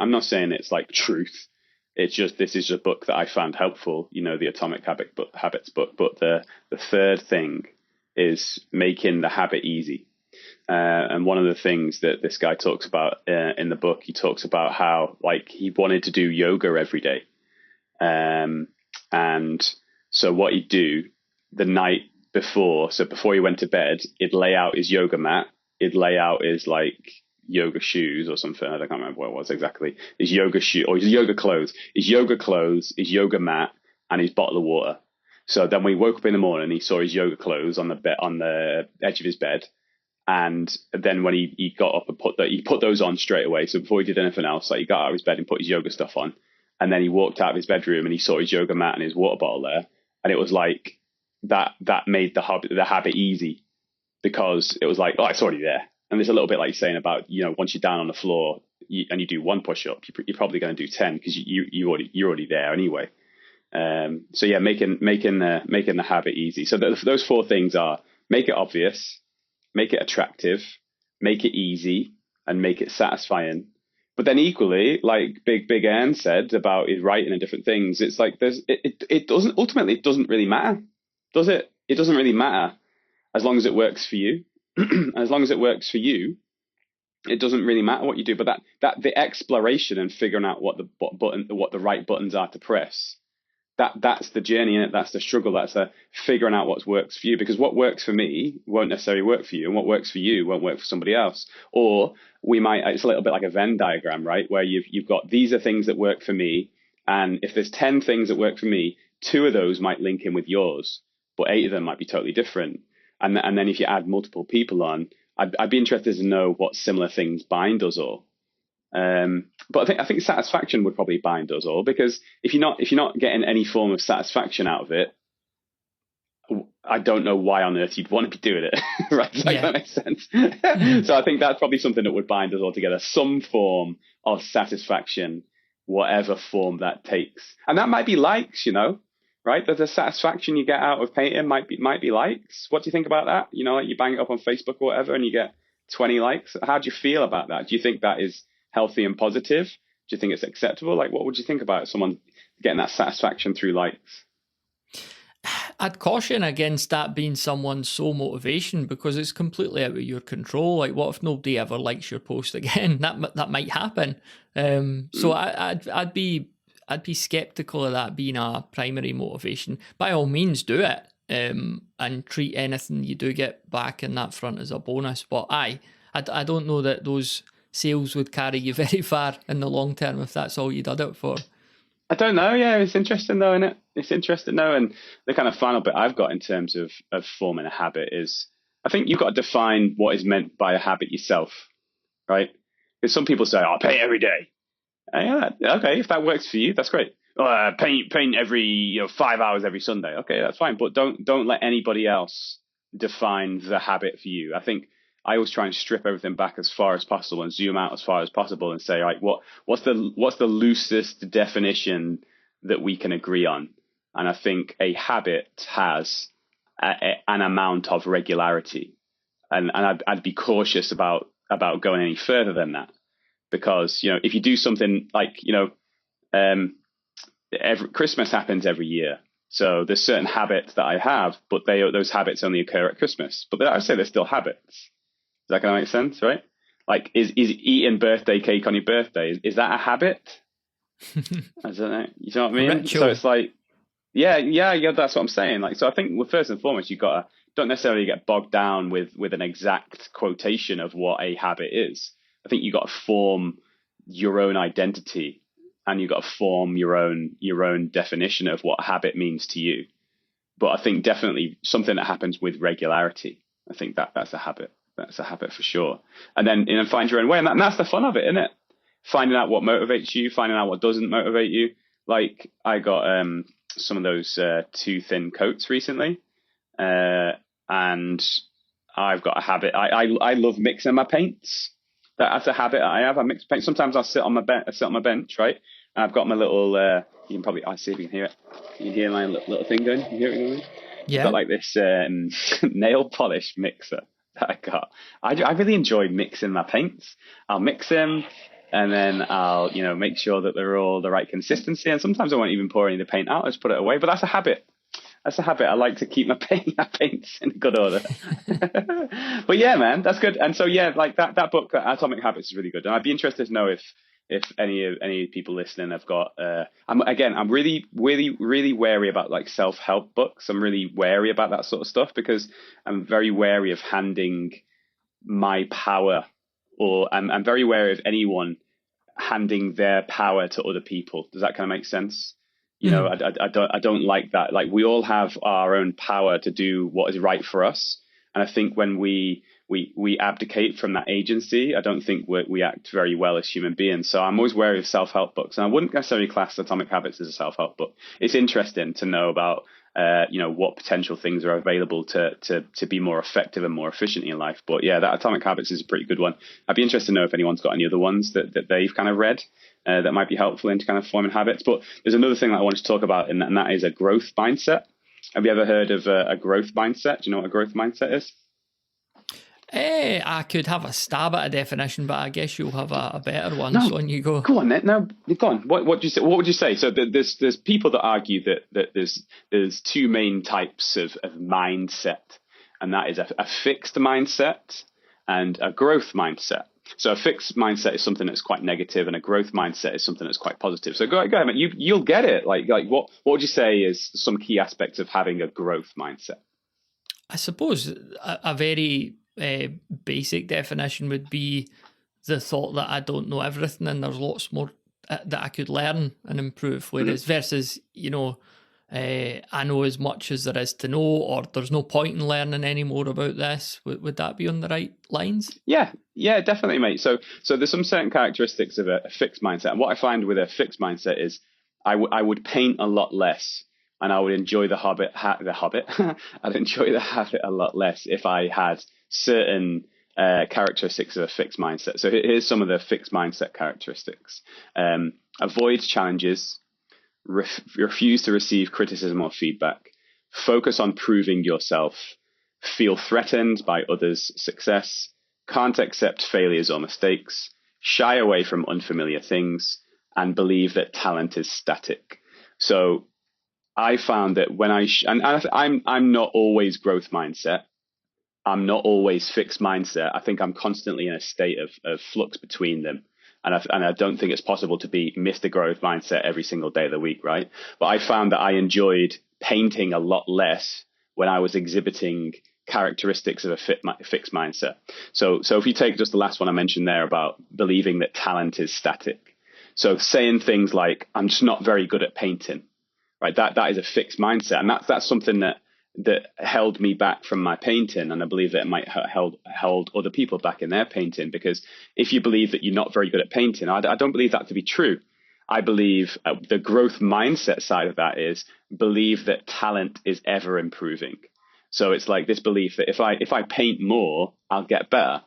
it's like truth. It's just, this is a book that I found helpful, the Atomic Habits book. But the third thing is making the habit easy. And one of the things that this guy talks about in the book, he talks about how he wanted to do yoga every day. And so what he'd do the night before, so before he went to bed, he'd lay out his yoga mat, he'd lay out his yoga shoes or something. I can't remember what it was exactly. His yoga shoe or his yoga clothes, his yoga mat, and his bottle of water. So then when he woke up in the morning, he saw his yoga clothes on the edge of his bed. And then when he got up and he put those on straight away. So before he did anything else, he got out of his bed and put his yoga stuff on. And then he walked out of his bedroom and he saw his yoga mat and his water bottle there. And it was like that made the habit easy, because it was like, oh, it's already there. And there's a little bit like saying about, once you're down on the floor and you do one push up, you're probably going to do 10 because you're already there anyway. So yeah, making the habit easy. So those four things are: make it obvious, make it attractive, make it easy, and make it satisfying. But then equally, like Big Ern said about his writing and different things, it's like it doesn't really matter, does it? It doesn't really matter as long as it works for you. As long as it works for you, it doesn't really matter what you do. But that the exploration and figuring out what the right buttons are to press, that's the journey in it. That's the struggle. That's figuring out what works for you, because what works for me won't necessarily work for you, and what works for you won't work for somebody else. Or it's a little bit like a Venn diagram, right? Where you've got, these are things that work for me, and if there's 10 things that work for me, 2 of those might link in with yours, but 8 of them might be totally different. And then if you add multiple people on, I'd be interested to know what similar things bind us all. But I think satisfaction would probably bind us all, because if you're not getting any form of satisfaction out of it, I don't know why on earth you'd want to be doing it. Right? That makes sense. So I think that's probably something that would bind us all together, some form of satisfaction, whatever form that takes. And that might be likes, right? The satisfaction you get out of painting might be likes. What do you think about that? You bang it up on Facebook or whatever and you get 20 likes. How do you feel about that? Do you think that is healthy and positive? Do you think it's acceptable? What would you think about someone getting that satisfaction through likes? I'd caution against that being someone's sole motivation, because it's completely out of your control. What if nobody ever likes your post again? That might happen. So I'd be skeptical of that being a primary motivation. By all means, do it, and treat anything you do get back in that front as a bonus. But I don't know that those sales would carry you very far in the long term if that's all you did it for. I don't know. Yeah, it's interesting though, isn't it? It's interesting though. And the kind of final bit I've got in terms of forming a habit is I think you've got to define what is meant by a habit yourself, right? Because some people say, "I paint every day." Yeah, okay, if that works for you, that's great. Paint every 5 hours every Sunday. Okay, that's fine. But don't let anybody else define the habit for you. I think I always try and strip everything back as far as possible and zoom out as far as possible and say, like, what's the loosest definition that we can agree on? And I think a habit has an amount of regularity, and I'd be cautious about going any further than that, because if you do something like every Christmas happens every year. So there's certain habits that I have, but those habits only occur at Christmas. But I say they're still habits. Is that going to make sense, right? Like, is eating birthday cake on your birthday, is that a habit? I don't know. You know what I mean? Ritual. So it's like, yeah, that's what I'm saying. Like, so I think, well, first and foremost, you've got to don't necessarily get bogged down with an exact quotation of what a habit is. I think you've got to form your own identity, and you've got to form your own definition of what habit means to you. But I think definitely something that happens with regularity. I think that's a habit. That's a habit for sure. And then find your own way, and that's the fun of it, isn't it? Finding out what motivates you, finding out what doesn't motivate you. Like, I got some of those too thin coats recently, and I've got a habit. I love mixing my paints. That's a habit I have. I mix paint. Sometimes I'll sit on my bench, right? And I've got my little. You can probably. I see if you can hear it. You can hear my little thing going. You hear it going? Yeah. I've got like this nail polish mixer that I got. I really enjoy mixing my paints. I'll mix them, and then I'll make sure that they're all the right consistency. And sometimes I won't even pour any of the paint out. I just put it away. But that's a habit. That's a habit. I like to keep my paints in good order. But yeah, man, that's good. And so yeah, like that book, Atomic Habits, is really good. And I'd be interested to know if any people listening have got. I'm really wary about like self-help books. I'm really wary about that sort of stuff because I'm very wary of handing my power, or I'm very wary of anyone handing their power to other people. Does that kind of make sense? I don't like that. Like, we all have our own power to do what is right for us. And I think when we abdicate from that agency, I don't think we act very well as human beings. So I'm always wary of self-help books. And I wouldn't necessarily class Atomic Habits as a self-help book. It's interesting to know about, what potential things are available to be more effective and more efficient in your life. But yeah, that Atomic Habits is a pretty good one. I'd be interested to know if anyone's got any other ones that they've kind of read that might be helpful into kind of forming habits. But there's another thing that I wanted to talk about, and that is a growth mindset. Have you ever heard of a growth mindset? Do you know what a growth mindset is? I could have a stab at a definition, but I guess you'll have a better one. No, so on you go. Go on, then. No, go on. What would you say? What would you say? So there's people that argue that there's two main types of mindset, and that is a fixed mindset and a growth mindset. So a fixed mindset is something that's quite negative, and a growth mindset is something that's quite positive. So go ahead, man. You'll get it. Like what would you say is some key aspects of having a growth mindset? I suppose a very basic definition would be the thought that I don't know everything and there's lots more that I could learn and improve. Whereas versus, I know as much as there is to know, or there's no point in learning any more about this. Would that be on the right lines? Yeah, definitely, mate. So there's some certain characteristics of a fixed mindset. And what I find with a fixed mindset is I would paint a lot less, and I would enjoy the habit. I'd enjoy the habit a lot less if I had certain characteristics of a fixed mindset. So here's some of the fixed mindset characteristics. Avoid challenges, refuse to receive criticism or feedback, focus on proving yourself, feel threatened by others' success, can't accept failures or mistakes, shy away from unfamiliar things, and believe that talent is static. So I found that when I'm not always growth mindset. I'm not always fixed mindset. I think I'm constantly in a state of flux between them. And I don't think it's possible to be Mr. Growth mindset every single day of the week, right? But I found that I enjoyed painting a lot less when I was exhibiting characteristics of a fixed mindset. So if you take just the last one I mentioned there about believing that talent is static. So saying things like, I'm just not very good at painting, right? That is a fixed mindset. And that's something that held me back from my painting. And I believe that it might have held other people back in their painting, because if you believe that you're not very good at painting, I don't believe that to be true. I believe the growth mindset side of that is believe that talent is ever improving. So it's like this belief that if I paint more, I'll get better.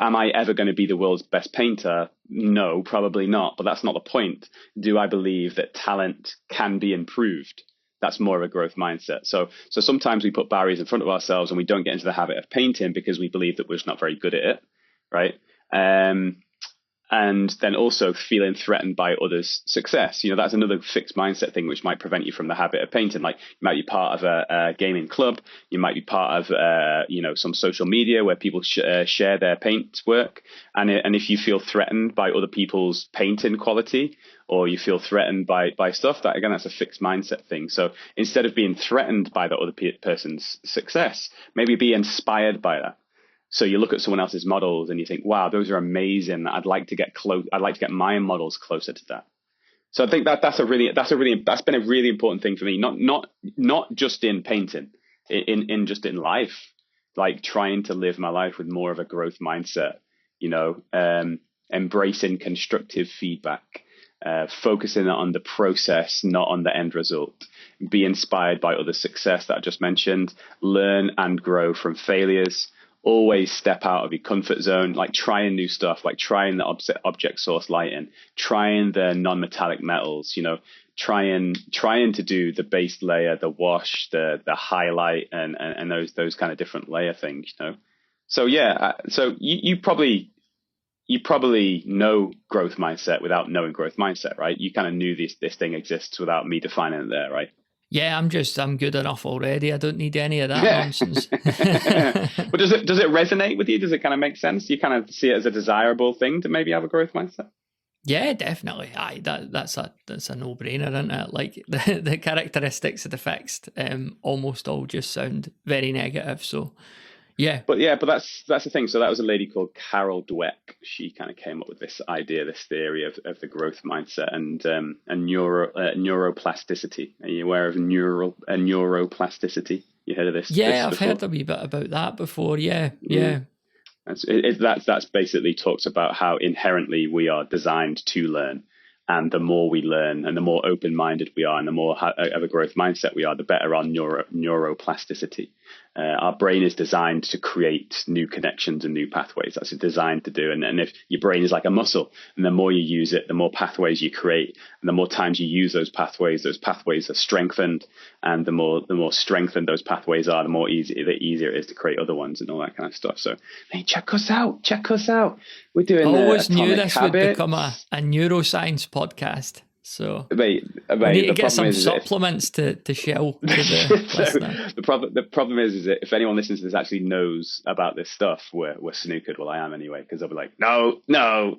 Am I ever going to be the world's best painter? No, probably not. But that's not the point. Do I believe that talent can be improved? That's more of a growth mindset. So sometimes we put barriers in front of ourselves and we don't get into the habit of painting because we believe that we're just not very good at it, right? And then also feeling threatened by others' success. That's another fixed mindset thing which might prevent you from the habit of painting. Like, you might be part of a gaming club, you might be part of some social media where people share their paint work, and if you feel threatened by other people's painting quality, or you feel threatened by stuff, that's a fixed mindset thing. So instead of being threatened by the other person's success, maybe be inspired by that. So you look at someone else's models and you think, wow, those are amazing. I'd like to get close. I'd like to get my models closer to that. So I think that's been a really important thing for me. Not just in painting, just in life, like trying to live my life with more of a growth mindset, embracing constructive feedback, focusing on the process, not on the end result. Be inspired by other success that I just mentioned. Learn and grow from failures. Always step out of your comfort zone, like trying new stuff, like trying the object source lighting, trying the non-metallic metals, trying to do the base layer, the wash, the highlight, and those kind of different layer things, So yeah, so you probably know growth mindset without knowing growth mindset, right? You kind of knew this thing exists without me defining it there, right? Yeah, I'm good enough already. I don't need any of that nonsense. But does it resonate with you? Does it kind of make sense? Do you kind of see it as a desirable thing to maybe have a growth mindset? Yeah, definitely. That's a no-brainer, isn't it? Like the characteristics of the fixed almost all just sound very negative. So yeah. But that's the thing. So that was a lady called Carol Dweck. She kind of came up with this idea, this theory of the growth mindset and neuroplasticity. Are you aware of neuroplasticity? You heard of this? Yeah, I've heard a wee bit about that before. Yeah. That's basically talks about how inherently we are designed to learn. And the more we learn and the more open-minded we are and the more of a growth mindset we are, the better our neuroplasticity. Our brain is designed to create new connections and new pathways. That's it's designed to do. And if your brain is like a muscle, and the more you use it, the more pathways you create. And the more times you use those pathways are strengthened. And the more strengthened those pathways are, the easier it is to create other ones and all that kind of stuff. So, hey, check us out. We're doing I always knew this Habits. would become a neuroscience podcast. So mate, we need to get some supplements to shell to the listener. The problem is that if anyone listens to this actually knows about this stuff, we're snookered. Well, I am anyway, because they'll be like, no,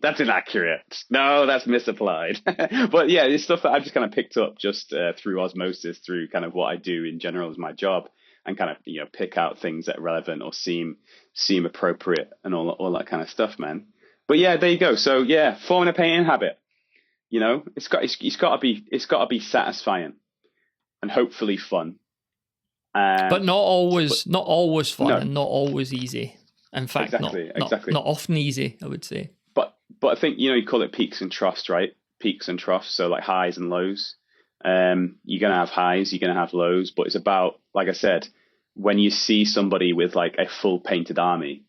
that's inaccurate. No, that's misapplied. But yeah, it's stuff that I've just kind of picked up just through osmosis, through kind of what I do in general as my job, and kind of pick out things that are relevant or seem appropriate and all that kind of stuff, man. But yeah, there you go. So yeah, forming a painting habit. It's got to be satisfying and hopefully fun, but not always fun and not always easy. In fact, exactly. Not often easy, I would say. But I think you call it peaks and troughs, right? Peaks and troughs, so like highs and lows. You're gonna have highs, you're gonna have lows, but it's about, like I said, when you see somebody with like a full painted army,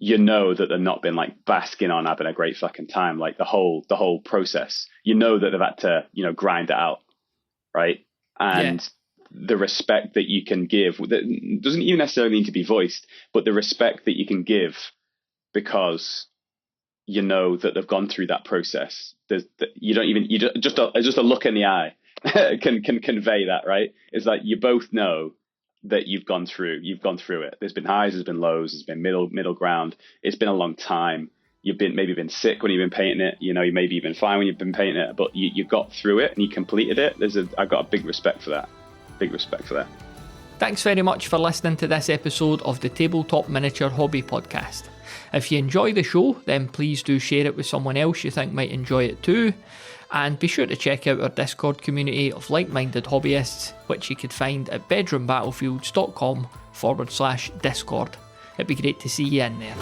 that they've not been like basking on having a great fucking time, like the whole process. That they've had to, grind it out, right? And the respect that you can give that doesn't even necessarily need to be voiced, but the respect that you can give because that they've gone through that process. Just a look in the eye can convey that, right? It's like you both know that you've gone through it. There's been highs, there's been lows, there's been middle ground. It's been a long time. You've maybe been sick when you've been painting it. You maybe you've been fine when you've been painting it, but you got through it and you completed it. I've got a big respect for that. Thanks very much for listening to this episode of the Tabletop Miniature Hobby Podcast. If you enjoy the show, then please do share it with someone else you think might enjoy it too. And be sure to check out our Discord community of like-minded hobbyists, which you could find at bedroombattlefields.com/Discord. It'd be great to see you in there.